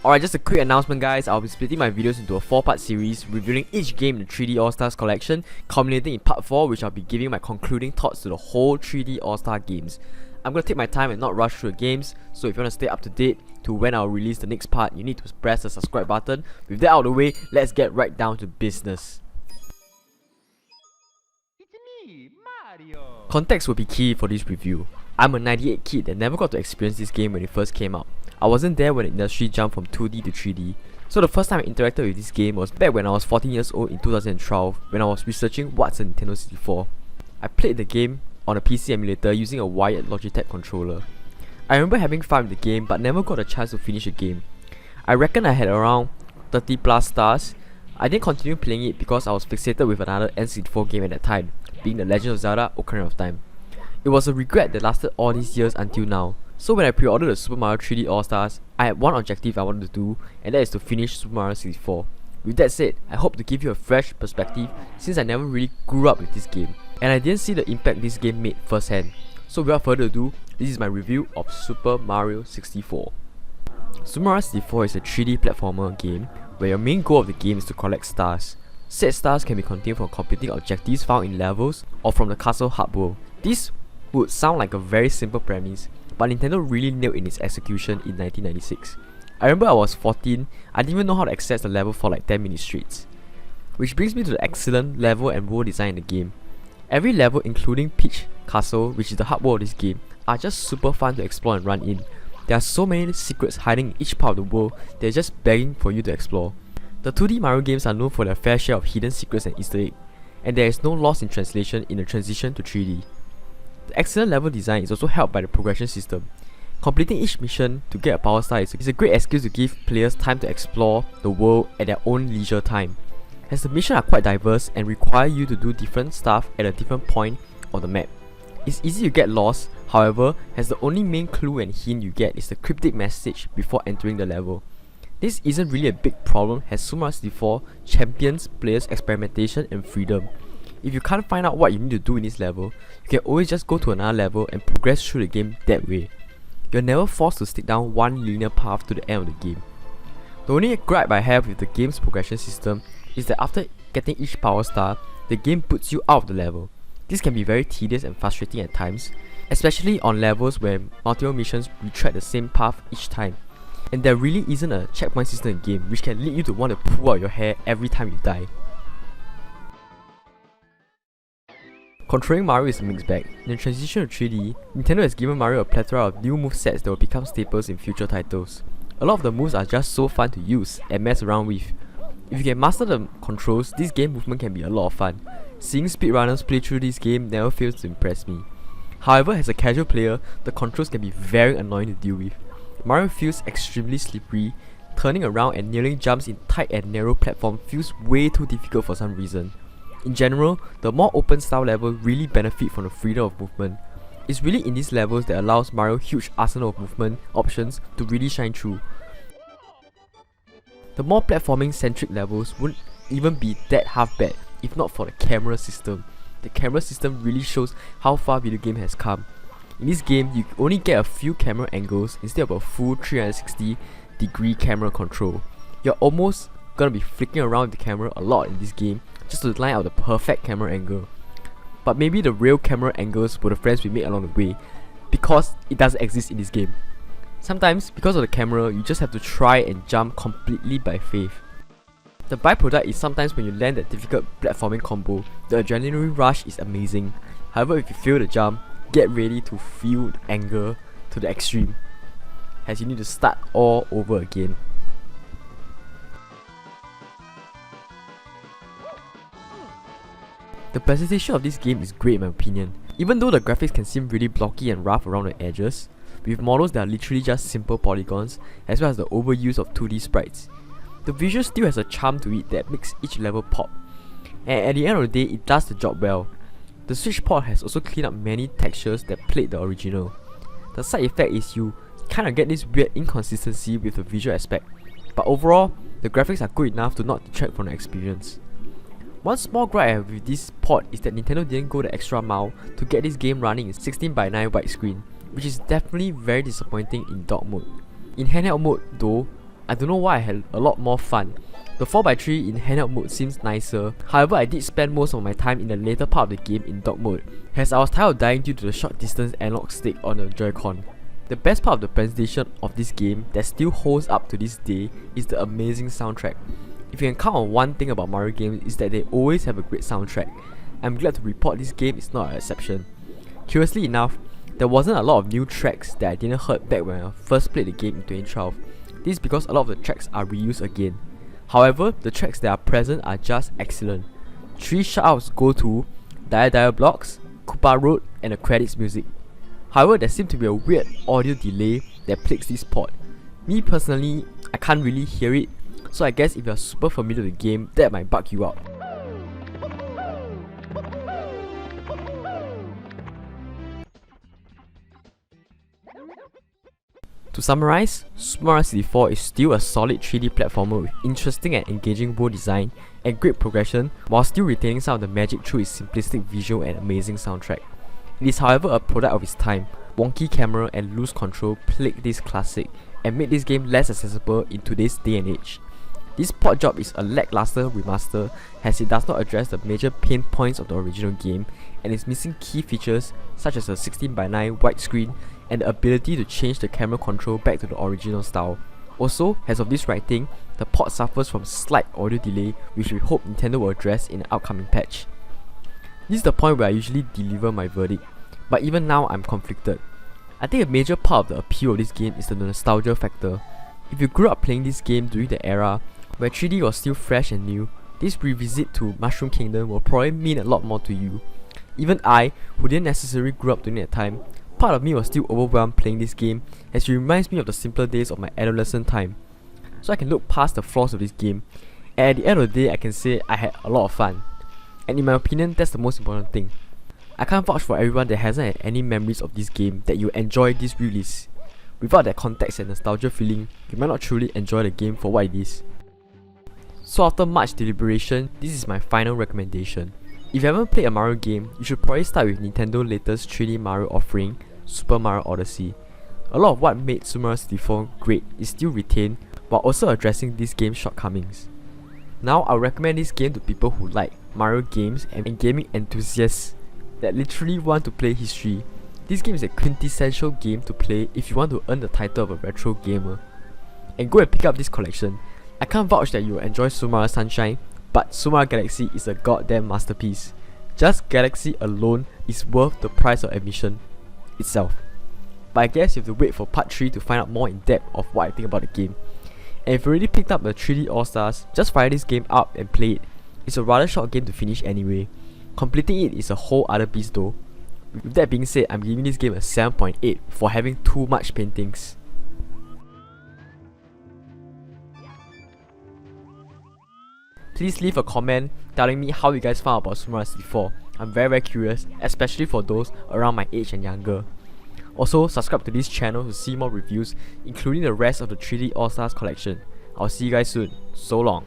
Alright, just a quick announcement guys, I'll be splitting my videos into a 4-part series reviewing each game in the 3D All-Stars collection, culminating in part 4 which I'll be giving my concluding thoughts to the whole 3D All-Star games. I'm gonna take my time and not rush through the games, so if you wanna stay up to date to when I'll release the next part, you need to press the subscribe button. With that out of the way, let's get right down to business. It's me, Mario. Context will be key for this review. I'm a 98 kid that never got to experience this game when it first came out. I wasn't there when the industry jumped from 2D to 3D, so the first time I interacted with this game was back when I was 14 years old in 2012 when I was researching what's a Nintendo 64. I played the game on a PC emulator using a wired Logitech controller. I remember having fun with the game but never got a chance to finish the game. I reckon I had around 30 plus stars. I didn't continue playing it because I was fixated with another N64 game at that time, being The Legend of Zelda: Ocarina of Time. It was a regret that lasted all these years until now. So when I pre-ordered the Super Mario 3D All-Stars, I had one objective I wanted to do, and that is to finish Super Mario 64. With that said, I hope to give you a fresh perspective since I never really grew up with this game, and I didn't see the impact this game made firsthand. So without further ado, this is my review of Super Mario 64. Super Mario 64 is a 3D platformer game where your main goal of the game is to collect stars. Said stars can be contained from completing objectives found in levels or from the castle hub world. This would sound like a very simple premise, but Nintendo really nailed in its execution in 1996. I remember I was 14, I didn't even know how to access the level for like 10 minutes straight. Which brings me to the excellent level and world design in the game. Every level including Peach Castle, which is the hub world of this game, are just super fun to explore and run in. There are so many secrets hiding in each part of the world, they're just begging for you to explore. The 2D Mario games are known for their fair share of hidden secrets and Easter eggs, and there is no loss in translation in the transition to 3D. The excellent level design is also helped by the progression system. Completing each mission to get a power star is a great excuse to give players time to explore the world at their own leisure time, as the missions are quite diverse and require you to do different stuff at a different point of the map. It's easy to get lost, however, as the only main clue and hint you get is the cryptic message before entering the level. This isn't really a big problem as Super Mario 64 champions players' experimentation and freedom. If you can't find out what you need to do in this level, you can always just go to another level and progress through the game that way. You're never forced to stick down one linear path to the end of the game. The only gripe I have with the game's progression system is that after getting each power star, the game puts you out of the level. This can be very tedious and frustrating at times, especially on levels where multiple missions retread the same path each time. And there really isn't a checkpoint system in the game which can lead you to want to pull out your hair every time you die. Controlling Mario is a mixed bag. In the transition to 3D, Nintendo has given Mario a plethora of new movesets that will become staples in future titles. A lot of the moves are just so fun to use and mess around with. If you can master the controls, this game movement can be a lot of fun. Seeing speedrunners play through this game never fails to impress me. However, as a casual player, the controls can be very annoying to deal with. Mario feels extremely slippery. Turning around and nailing jumps in tight and narrow platform feels way too difficult for some reason. In general, the more open style levels really benefit from the freedom of movement. It's really in these levels that allows Mario a huge arsenal of movement options to really shine through. The more platforming centric levels wouldn't even be that half bad if not for the camera system. The camera system really shows how far video game has come. In this game, you only get a few camera angles instead of a full 360-degree camera control. You're almost gonna be flicking around the camera a lot in this game just to line out the perfect camera angle. But maybe the real camera angles were the friends we made along the way, because it doesn't exist in this game. Sometimes, because of the camera, you just have to try and jump completely by faith. The byproduct is sometimes when you land that difficult platforming combo, the adrenaline rush is amazing. However, if you fail the jump, get ready to feel the anger to the extreme, as you need to start all over again. The presentation of this game is great in my opinion, even though the graphics can seem really blocky and rough around the edges, with models that are literally just simple polygons, as well as the overuse of 2D sprites. The visual still has a charm to it that makes each level pop, and at the end of the day it does the job well. The Switch port has also cleaned up many textures that played the original. The side effect is you kinda get this weird inconsistency with the visual aspect, but overall, the graphics are good enough to not detract from the experience. One small gripe I have with this port is that Nintendo didn't go the extra mile to get this game running in 16:9 widescreen, which is definitely very disappointing in dock mode. In handheld mode though, I don't know why I had a lot more fun. The 4x3 in handheld mode seems nicer, however I did spend most of my time in the later part of the game in dock mode, as I was tired of dying due to the short distance analog stick on the Joy-Con. The best part of the presentation of this game that still holds up to this day is the amazing soundtrack. If you can count on one thing about Mario games is that they always have a great soundtrack. I'm glad to report this game is not an exception. Curiously enough, there wasn't a lot of new tracks that I didn't heard back when I first played the game in 2012. This is because a lot of the tracks are reused again. However, the tracks that are present are just excellent. 3 shoutouts go to Dire Dire Blocks, Koopa Road, and the credits music. However, there seems to be a weird audio delay that plagues this port. Me personally, I can't really hear it, so I guess if you're super familiar with the game, that might bug you out. To summarize, Super Mario 64 is still a solid 3D platformer with interesting and engaging world design and great progression, while still retaining some of the magic through its simplistic visual and amazing soundtrack. It is however a product of its time. Wonky camera and loose control plagued this classic and made this game less accessible in today's day and age. This port job is a lackluster remaster as it does not address the major pain points of the original game and is missing key features such as a 16:9 widescreen and the ability to change the camera control back to the original style. Also, as of this writing, the port suffers from slight audio delay which we hope Nintendo will address in an upcoming patch. This is the point where I usually deliver my verdict, but even now I'm conflicted. I think a major part of the appeal of this game is the nostalgia factor. If you grew up playing this game during the era where 3D was still fresh and new, this revisit to Mushroom Kingdom will probably mean a lot more to you. Even I, who didn't necessarily grow up during that time, part of me was still overwhelmed playing this game as it reminds me of the simpler days of my adolescent time. So I can look past the flaws of this game, and at the end of the day I can say I had a lot of fun. And in my opinion, that's the most important thing. I can't vouch for everyone that hasn't had any memories of this game that you enjoy this release. Without that context and nostalgia feeling, you might not truly enjoy the game for what it is. So after much deliberation, this is my final recommendation. If you haven't played a Mario game, you should probably start with Nintendo's latest 3D Mario offering, Super Mario Odyssey. A lot of what made Super Mario 64 great is still retained while also addressing this game's shortcomings. Now I'll recommend this game to people who like Mario games and gaming enthusiasts that literally want to play history. This game is a quintessential game to play if you want to earn the title of a retro gamer. And go and pick up this collection. I can't vouch that you will enjoy Super Mario Sunshine, but Super Mario Galaxy is a goddamn masterpiece. Just Galaxy alone is worth the price of admission itself. But I guess you have to wait for part 3 to find out more in depth of what I think about the game. And if you already picked up the 3D All-Stars, just fire this game up and play it. It's a rather short game to finish anyway. Completing it is a whole other beast though. With that being said, I'm giving this game a 7.8 for having too much paintings. Please leave a comment telling me how you guys found about Super Mario 64. I'm very curious, especially for those around my age and younger. Also, subscribe to this channel to see more reviews, including the rest of the 3D All-Stars collection. I'll see you guys soon. So long.